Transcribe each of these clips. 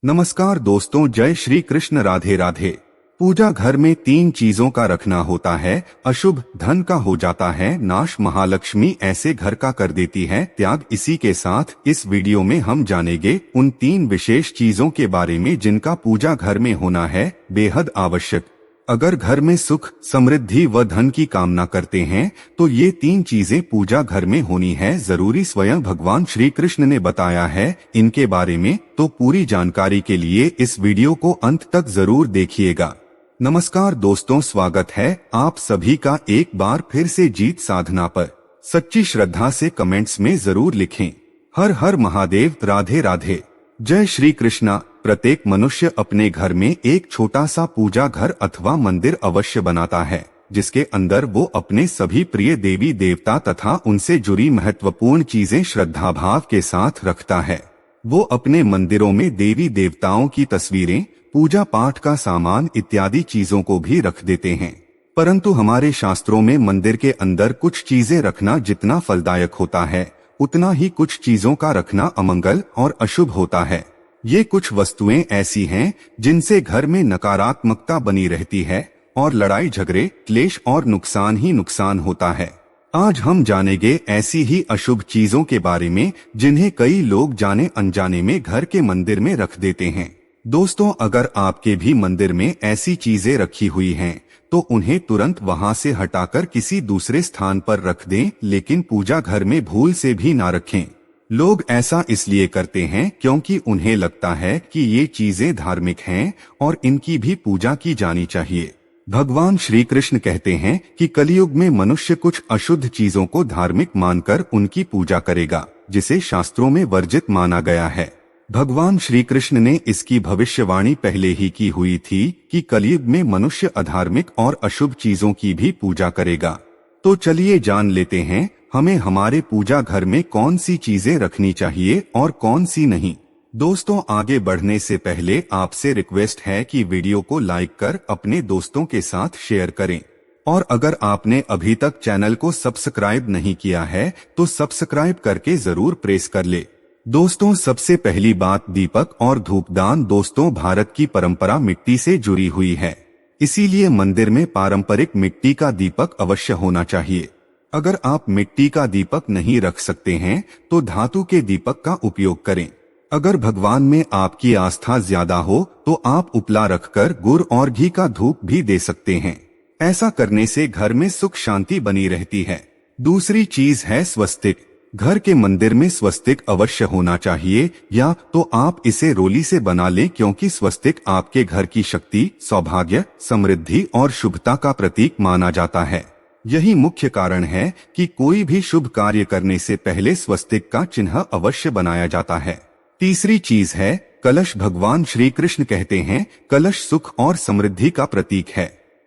नमस्कार दोस्तों, जय श्री कृष्ण, राधे राधे। पूजा घर में 3 चीजों का रखना होता है। अशुभ धन का हो जाता है नाश, महालक्ष्मी ऐसे घर का कर देती है त्याग। इसी के साथ इस वीडियो में हम जानेंगे उन 3 विशेष चीजों के बारे में जिनका पूजा घर में होना है बेहद आवश्यक। अगर घर में सुख, समृद्धि व धन की कामना करते हैं तो ये 3 चीजें पूजा घर में होनी है जरूरी। स्वयं भगवान श्री कृष्ण ने बताया है इनके बारे में, तो पूरी जानकारी के लिए इस वीडियो को अंत तक जरूर देखिएगा। नमस्कार दोस्तों, स्वागत है आप सभी का एक बार फिर से जीत साधना पर। सच्ची श्रद्धा से कमेंट्स में जरूर लिखें हर हर महादेव, राधे राधे, जय श्री कृष्णा। प्रत्येक मनुष्य अपने घर में एक छोटा सा पूजा घर अथवा मंदिर अवश्य बनाता है, जिसके अंदर वो अपने सभी प्रिय देवी देवता तथा उनसे जुड़ी महत्वपूर्ण चीजें श्रद्धा भाव के साथ रखता है। वो अपने मंदिरों में देवी देवताओं की तस्वीरें, पूजा पाठ का सामान इत्यादि चीजों को भी रख देते हैं। परंतु हमारे शास्त्रों में मंदिर के अंदर कुछ चीजें रखना जितना फलदायक होता है, उतना ही कुछ चीजों का रखना अमंगल और अशुभ होता है। ये कुछ वस्तुएं ऐसी हैं जिनसे घर में नकारात्मकता बनी रहती है और लड़ाई झगड़े, क्लेश और नुकसान ही नुकसान होता है। आज हम जानेंगे ऐसी ही अशुभ चीजों के बारे में जिन्हें कई लोग जाने अनजाने में घर के मंदिर में रख देते हैं। दोस्तों, अगर आपके भी मंदिर में ऐसी चीजें रखी हुई हैं तो उन्हें तुरंत वहां से हटाकर किसी दूसरे स्थान पर रख दें, लेकिन पूजा घर में भूल से भी ना रखें। लोग ऐसा इसलिए करते हैं क्योंकि उन्हें लगता है कि ये चीजें धार्मिक हैं और इनकी भी पूजा की जानी चाहिए। भगवान श्री कृष्ण कहते हैं कि कलयुग में मनुष्य कुछ अशुद्ध चीजों को धार्मिक मानकर उनकी पूजा करेगा, जिसे शास्त्रों में वर्जित माना गया है। भगवान श्री कृष्ण ने इसकी भविष्यवाणी पहले ही की हुई थी कि कलयुग में मनुष्य अधार्मिक और अशुभ चीजों की भी पूजा करेगा। तो चलिए जान लेते हैं हमें हमारे पूजा घर में कौन सी चीजें रखनी चाहिए और कौन सी नहीं। दोस्तों, आगे बढ़ने से पहले आपसे रिक्वेस्ट है कि वीडियो को लाइक कर अपने दोस्तों के साथ शेयर करें, और अगर आपने अभी तक चैनल को सब्सक्राइब नहीं किया है तो सब्सक्राइब करके जरूर प्रेस कर ले। दोस्तों, सबसे पहली बात दीपक और धूपदान। दोस्तों, भारत की परंपरा मिट्टी से जुड़ी हुई है, इसीलिए मंदिर में पारंपरिक मिट्टी का दीपक अवश्य होना चाहिए। अगर आप मिट्टी का दीपक नहीं रख सकते हैं तो धातु के दीपक का उपयोग करें। अगर भगवान में आपकी आस्था ज्यादा हो तो आप उपला रखकर गुड़ और घी का धूप भी दे सकते हैं। ऐसा करने से घर में सुख शांति बनी रहती है। दूसरी चीज है स्वस्तिक। घर के मंदिर में स्वस्तिक अवश्य होना चाहिए, या तो आप इसे रोली से बना लें, क्योंकि स्वस्तिक आपके घर की शक्ति, सौभाग्य, समृद्धि और शुभता का प्रतीक माना जाता है। यही मुख्य कारण है कि कोई भी शुभ कार्य करने से पहले स्वस्तिक का चिन्ह अवश्य बनाया जाता है। तीसरी चीज है कलश। भगवान श्री कृष्ण कहते हैं कलश सुख और समृद्धि का प्रतीक है।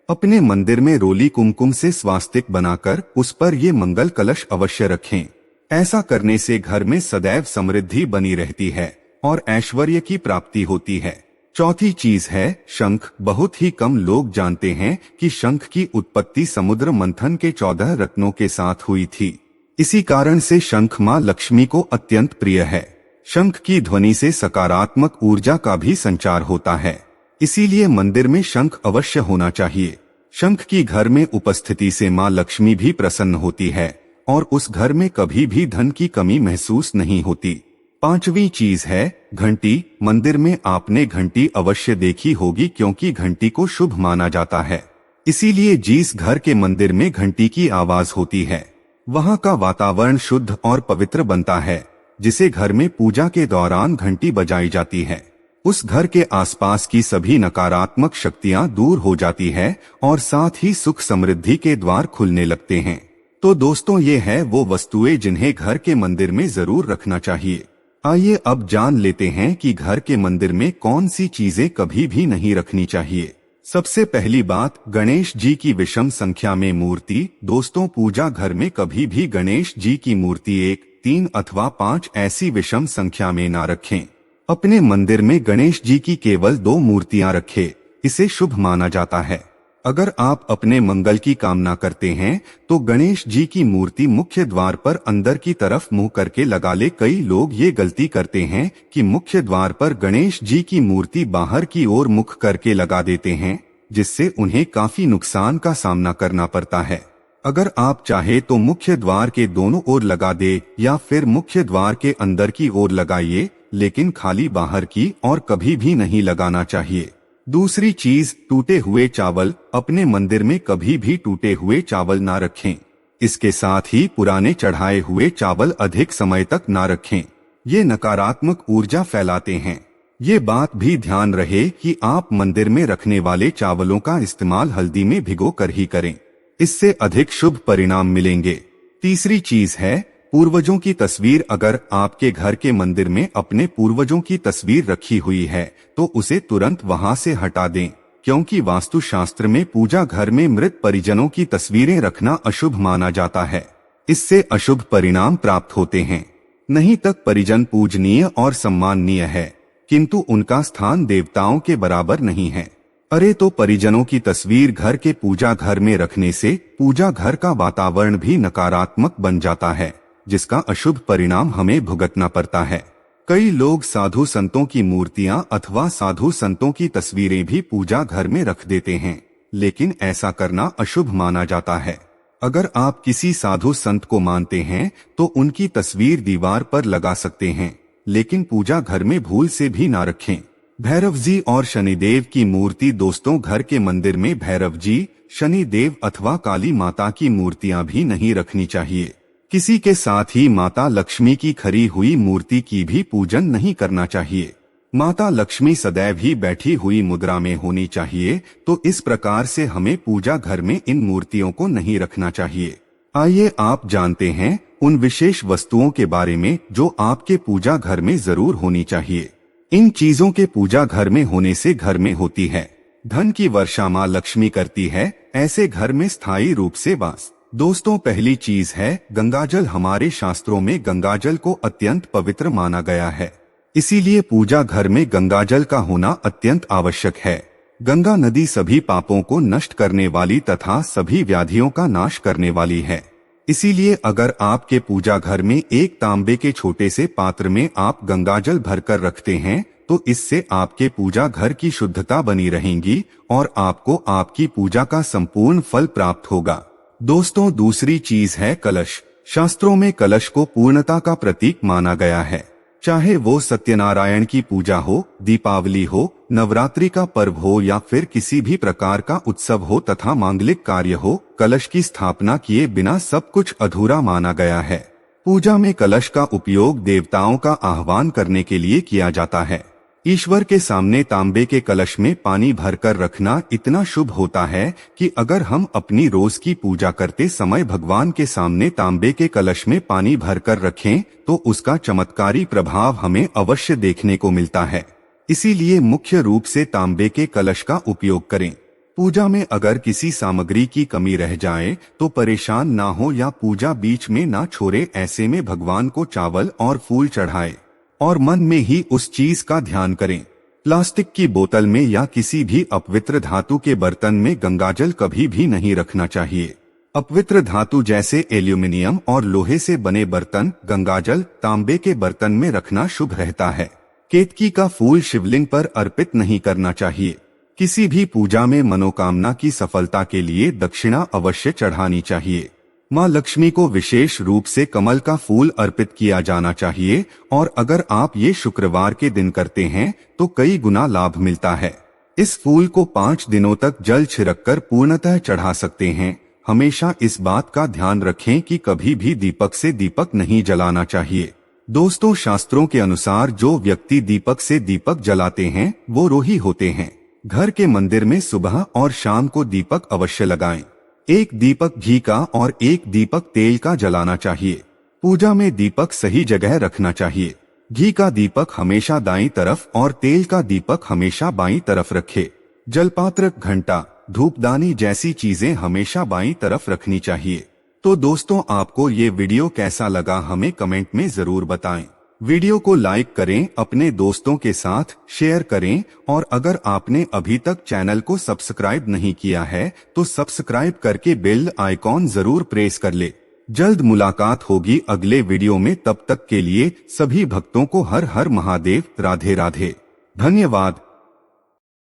अपने मंदिर में रोली कुमकुम से स्वास्तिक बनाकर उस पर ये मंगल कलश अवश्य रखें। ऐसा करने से घर में सदैव समृद्धि बनी रहती है और ऐश्वर्य की प्राप्ति होती है। चौथी चीज है शंख। बहुत ही कम लोग जानते हैं कि शंख की उत्पत्ति समुद्र मंथन के 14 रत्नों के साथ हुई थी। इसी कारण से शंख मां लक्ष्मी को अत्यंत प्रिय है। शंख की ध्वनि से सकारात्मक ऊर्जा का भी संचार होता है, इसीलिए मंदिर में शंख अवश्य होना चाहिए। शंख की घर में उपस्थिति से मां लक्ष्मी भी प्रसन्न होती है और उस घर में कभी भी धन की कमी महसूस नहीं होती। पांचवी चीज है घंटी। मंदिर में आपने घंटी अवश्य देखी होगी, क्योंकि घंटी को शुभ माना जाता है। इसीलिए जिस घर के मंदिर में घंटी की आवाज होती है वहां का वातावरण शुद्ध और पवित्र बनता है। जिसे घर में पूजा के दौरान घंटी बजाई जाती है, उस घर के आसपास की सभी नकारात्मक शक्तियां दूर हो जाती है और साथ ही सुख समृद्धि के द्वार खुलने लगते हैं। तो दोस्तों, ये है वो वस्तुएं जिन्हें घर के मंदिर में जरूर रखना चाहिए। आइए अब जान लेते हैं कि घर के मंदिर में कौन सी चीजें कभी भी नहीं रखनी चाहिए। सबसे पहली बात, गणेश जी की विषम संख्या में मूर्ति। दोस्तों, पूजा घर में कभी भी गणेश जी की मूर्ति 1, 3 अथवा 5 ऐसी विषम संख्या में ना रखें। अपने मंदिर में गणेश जी की केवल 2 मूर्तियां रखें, इसे शुभ माना जाता है। अगर आप अपने मंगल की कामना करते हैं तो गणेश जी की मूर्ति मुख्य द्वार पर अंदर की तरफ मुंह करके लगा ले। कई लोग ये गलती करते हैं कि मुख्य द्वार पर गणेश जी की मूर्ति बाहर की ओर मुख करके लगा देते हैं, जिससे उन्हें काफी नुकसान का सामना करना पड़ता है। अगर आप चाहे तो मुख्य द्वार के दोनों ओर लगा दे या फिर मुख्य द्वार के अंदर की ओर लगाइए, लेकिन खाली बाहर की और कभी भी नहीं लगाना चाहिए। दूसरी चीज, टूटे हुए चावल। अपने मंदिर में कभी भी टूटे हुए चावल ना रखें। इसके साथ ही पुराने चढ़ाए हुए चावल अधिक समय तक ना रखें, ये नकारात्मक ऊर्जा फैलाते हैं। ये बात भी ध्यान रहे कि आप मंदिर में रखने वाले चावलों का इस्तेमाल हल्दी में भिगो कर ही करें, इससे अधिक शुभ परिणाम मिलेंगे। तीसरी चीज है पूर्वजों की तस्वीर। अगर आपके घर के मंदिर में अपने पूर्वजों की तस्वीर रखी हुई है तो उसे तुरंत वहां से हटा दें, क्योंकि वास्तुशास्त्र में पूजा घर में मृत परिजनों की तस्वीरें रखना अशुभ माना जाता है। इससे अशुभ परिणाम प्राप्त होते हैं। नहीं तक परिजन पूजनीय और सम्माननीय है, किंतु उनका स्थान देवताओं के बराबर नहीं है। अरे तो परिजनों की तस्वीर घर के पूजा घर में रखने से पूजा घर का वातावरण भी नकारात्मक बन जाता है, जिसका अशुभ परिणाम हमें भुगतना पड़ता है। कई लोग साधु संतों की मूर्तियां अथवा साधु संतों की तस्वीरें भी पूजा घर में रख देते हैं, लेकिन ऐसा करना अशुभ माना जाता है। अगर आप किसी साधु संत को मानते हैं तो उनकी तस्वीर दीवार पर लगा सकते हैं, लेकिन पूजा घर में भूल से भी ना रखें। भैरव जी और शनिदेव की मूर्ति। दोस्तों, घर के मंदिर में भैरव जी, शनिदेव अथवा काली माता की मूर्तियां भी नहीं रखनी चाहिए। किसी के साथ ही माता लक्ष्मी की खरी हुई मूर्ति की भी पूजन नहीं करना चाहिए। माता लक्ष्मी सदैव ही बैठी हुई मुद्रा में होनी चाहिए, तो इस प्रकार से हमें पूजा घर में इन मूर्तियों को नहीं रखना चाहिए। आइए आप जानते हैं उन विशेष वस्तुओं के बारे में जो आपके पूजा घर में जरूर होनी चाहिए। इन चीजों के पूजा घर में होने से घर में होती है धन की वर्षा, माँ लक्ष्मी करती है ऐसे घर में स्थायी रूप से वास। दोस्तों, पहली चीज है गंगाजल। हमारे शास्त्रों में गंगाजल को अत्यंत पवित्र माना गया है, इसीलिए पूजा घर में गंगाजल का होना अत्यंत आवश्यक है। गंगा नदी सभी पापों को नष्ट करने वाली तथा सभी व्याधियों का नाश करने वाली है। इसीलिए अगर आपके पूजा घर में एक तांबे के छोटे से पात्र में आप गंगाजल भरकर रखते हैं तो इससे आपके पूजा घर की शुद्धता बनी रहेगी और आपको आपकी पूजा का संपूर्ण फल प्राप्त होगा। दोस्तों, दूसरी चीज है कलश। शास्त्रों में कलश को पूर्णता का प्रतीक माना गया है। चाहे वो सत्यनारायण की पूजा हो, दीपावली हो, नवरात्रि का पर्व हो या फिर किसी भी प्रकार का उत्सव हो तथा मांगलिक कार्य हो, कलश की स्थापना किए बिना सब कुछ अधूरा माना गया है। पूजा में कलश का उपयोग देवताओं का आह्वान करने के लिए किया जाता है। ईश्वर के सामने तांबे के कलश में पानी भरकर रखना इतना शुभ होता है कि अगर हम अपनी रोज की पूजा करते समय भगवान के सामने तांबे के कलश में पानी भरकर रखें तो उसका चमत्कारी प्रभाव हमें अवश्य देखने को मिलता है। इसीलिए मुख्य रूप से तांबे के कलश का उपयोग करें। पूजा में अगर किसी सामग्री की कमी रह जाए तो परेशान ना हो या पूजा बीच में ना छोड़े। ऐसे में भगवान को चावल और फूल चढ़ाए और मन में ही उस चीज का ध्यान करें। प्लास्टिक की बोतल में या किसी भी अपवित्र धातु के बर्तन में गंगाजल कभी भी नहीं रखना चाहिए। अपवित्र धातु जैसे एल्यूमिनियम और लोहे से बने बर्तन, गंगाजल तांबे के बर्तन में रखना शुभ रहता है। केतकी का फूल शिवलिंग पर अर्पित नहीं करना चाहिए। किसी भी पूजा में मनोकामना की सफलता के लिए दक्षिणा अवश्य चढ़ानी चाहिए। माँ लक्ष्मी को विशेष रूप से कमल का फूल अर्पित किया जाना चाहिए और अगर आप ये शुक्रवार के दिन करते हैं तो कई गुना लाभ मिलता है। इस फूल को 5 दिनों तक जल छिड़ककर पूर्णतः चढ़ा सकते हैं। हमेशा इस बात का ध्यान रखें कि कभी भी दीपक से दीपक नहीं जलाना चाहिए। दोस्तों, शास्त्रों के अनुसार जो व्यक्ति दीपक से दीपक जलाते हैं वो रोही होते हैं। घर के मंदिर में सुबह और शाम को दीपक अवश्य लगाएं। एक दीपक घी का और एक दीपक तेल का जलाना चाहिए। पूजा में दीपक सही जगह रखना चाहिए। घी का दीपक हमेशा दाईं तरफ और तेल का दीपक हमेशा बाईं तरफ रखे। जलपात्र, घंटा, धूपदानी जैसी चीजें हमेशा बाईं तरफ रखनी चाहिए। तो दोस्तों, आपको ये वीडियो कैसा लगा हमें कमेंट में जरूर बताएं। वीडियो को लाइक करें, अपने दोस्तों के साथ शेयर करें और अगर आपने अभी तक चैनल को सब्सक्राइब नहीं किया है तो सब्सक्राइब करके बेल आइकॉन जरूर प्रेस कर ले। जल्द मुलाकात होगी अगले वीडियो में, तब तक के लिए सभी भक्तों को हर हर महादेव, राधे राधे। धन्यवाद।